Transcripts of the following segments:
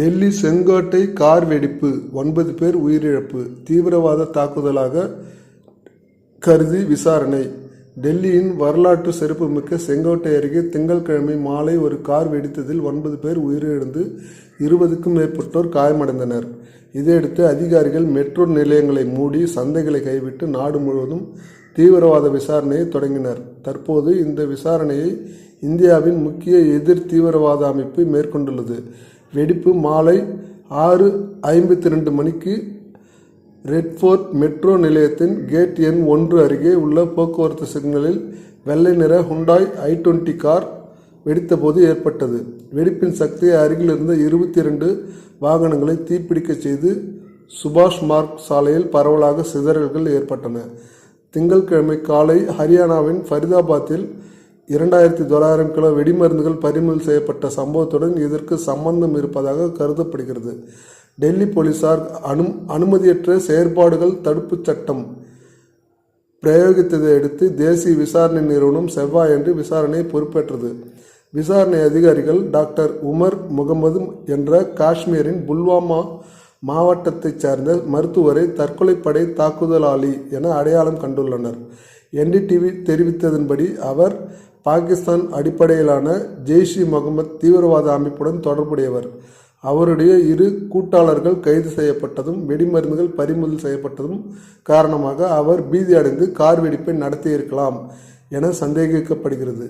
Delhi Sengottai car வெடிப்பு 9 பேர் உயிரிழப்பு தீவிரவாத தாக்குதலாக கருதி விசாரணை. டெல்லியின் வரலாற்று சிறப்புமிக்க செங்கோட்டை அருகே திங்கட்கிழமை மாலை ஒரு கார் வெடித்ததில் 9 பேர் உயிரிழந்து 20க்கும் மேற்பட்டோர் காயமடைந்தனர். இதையடுத்து அதிகாரிகள் மெட்ரோ நிலையங்களை மூடி சந்தைகளை கைவிட்டு நாடு முழுவதும் தீவிரவாத விசாரணையை தொடங்கினர். தற்போது இந்த விசாரணையை இந்தியாவின் முக்கிய எதிர் தீவிரவாத அமைப்பு மேற்கொண்டுள்ளது. வெடிப்பு மாலை 6:52 மணிக்கு ரெட்ஃபோர்ட் மெட்ரோ நிலையத்தின் கேட் எண் 1 அருகே உள்ள போக்குவரத்து சிக்னலில் வெள்ளை நிற ஹுண்டாய் i20 கார் வெடித்தபோது ஏற்பட்டது. வெடிப்பின் சக்தியை அருகில் இருந்த 22 வாகனங்களை தீப்பிடிக்க செய்து சுபாஷ் மார்க் சாலையில் பரவலாக சிதறல்கள் ஏற்பட்டன. திங்கட்கிழமை காலை ஹரியானாவின் ஃபரிதாபாத்தில் 2900 கிலோ வெடிமருந்துகள் பறிமுதல் செய்யப்பட்ட சம்பவத்துடன் இதற்கு சம்பந்தம் இருப்பதாக கருதப்படுகிறது. டெல்லி போலீசார் அனுமதியற்ற செயற்பாடுகள் தடுப்புச் சட்டம் பிரயோகித்ததை அடுத்து தேசிய விசாரணை நிறுவனம் செவ்வாயன்று விசாரணையை பொறுப்பேற்றது. விசாரணை அதிகாரிகள் டாக்டர் உமர் முகமது என்ற காஷ்மீரின் புல்வாமா மாவட்டத்தைச் சேர்ந்த மருத்துவரை தற்கொலைப்படை தாக்குதலாளி என அடையாளம் கண்டுள்ளனர். NDTV தெரிவித்ததன்படி அவர் பாகிஸ்தான் அடிப்படையிலான ஜெய்ஷ்-இ-முகமது தீவிரவாத அமைப்புடன் தொடர்புடையவர். அவருடைய 2 கூட்டாளர்கள் கைது செய்யப்பட்டதும் வெடிமருந்துகள் பறிமுதல் செய்யப்பட்டதும் காரணமாக அவர் பீதியடைந்து கார் வெடிப்பை நடத்தியிருக்கலாம் என சந்தேகிக்கப்படுகிறது.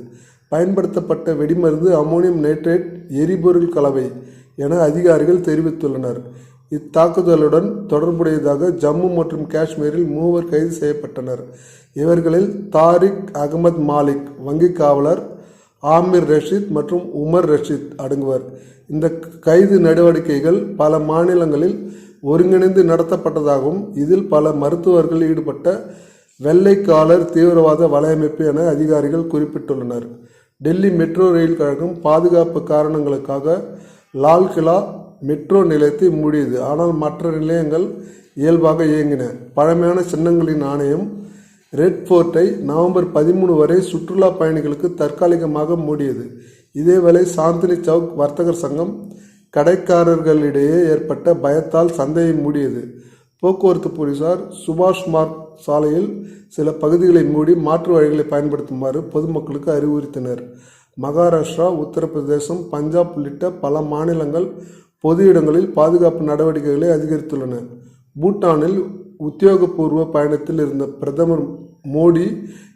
பயன்படுத்தப்பட்ட வெடிமருந்து அமோனியம் நைட்ரேட் எரிபொருள் கலவை என அதிகாரிகள் தெரிவித்துள்ளனர். இத்தாக்குதலுடன் தொடர்புடையதாக ஜம்மு மற்றும் காஷ்மீரில் 3 கைது செய்யப்பட்டனர். இவர்களில் தாரிக் அகமது மாலிக், வங்கி காவலர் ஆமிர் ரஷீத் மற்றும் உமர் ரஷீத் அடங்குவர். இந்த கைது நடவடிக்கைகள் பல மாநிலங்களில் ஒருங்கிணைந்து நடத்தப்பட்டதாகவும் இதில் பல மருத்துவர்கள் ஈடுபட்ட வெள்ளைக்காலர் தீவிரவாத வலையமைப்பு என அதிகாரிகள் குறிப்பிட்டுள்ளனர். டெல்லி மெட்ரோ ரயில் கழகம் பாதுகாப்பு காரணங்களுக்காக லால்கிலா மெட்ரோ நிலையத்தை மூடியது. ஆனால் மற்ற நிலையங்கள் இயல்பாக இயங்கின. பழமையான சின்னங்களின் ஆணையம் ரெட்ஃபோர்ட்டை நவம்பர் 13 வரை சுற்றுலா பயணிகளுக்கு தற்காலிகமாக மூடியது. இதேவேளை சாந்தினி சவுக் வர்த்தகர் சங்கம் கடைக்காரர்களிடையே ஏற்பட்ட பயத்தால் சந்தையை மூடியது. போக்குவரத்து போலீசார் சுபாஷ் மார்க் சாலையில் சில பகுதிகளை மூடி மாற்று வழிகளை பயன்படுத்துமாறு பொதுமக்களுக்கு அறிவுறுத்தினர். மகாராஷ்டிரா, உத்தரப்பிரதேசம், பஞ்சாப் உள்ளிட்ட பல மாநிலங்கள் பொது இடங்களில் பாதுகாப்பு நடவடிக்கைகளை அதிகரித்துள்ளன. பூட்டானில் உத்தியோகபூர்வ பயணத்தில் இருந்த பிரதமர் மோடி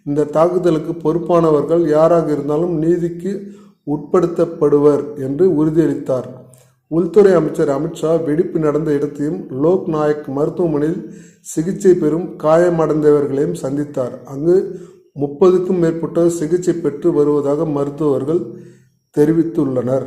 இந்த தாக்குதலுக்கு பொறுப்பானவர்கள் யாராக இருந்தாலும் நீதிக்கு உட்படுத்தப்படுவர் என்று உறுதியளித்தார். உள்துறை அமைச்சர் அமித்ஷா வெடிப்பு நடந்த இடத்தையும் லோக் நாயக் மருத்துவமனையில் சிகிச்சை பெறும் காயமடைந்தவர்களையும் சந்தித்தார். அங்கு 30க்கும் மேற்பட்டோர் சிகிச்சை பெற்று வருவதாக மருத்துவர்கள் தெரிவித்துள்ளனர்.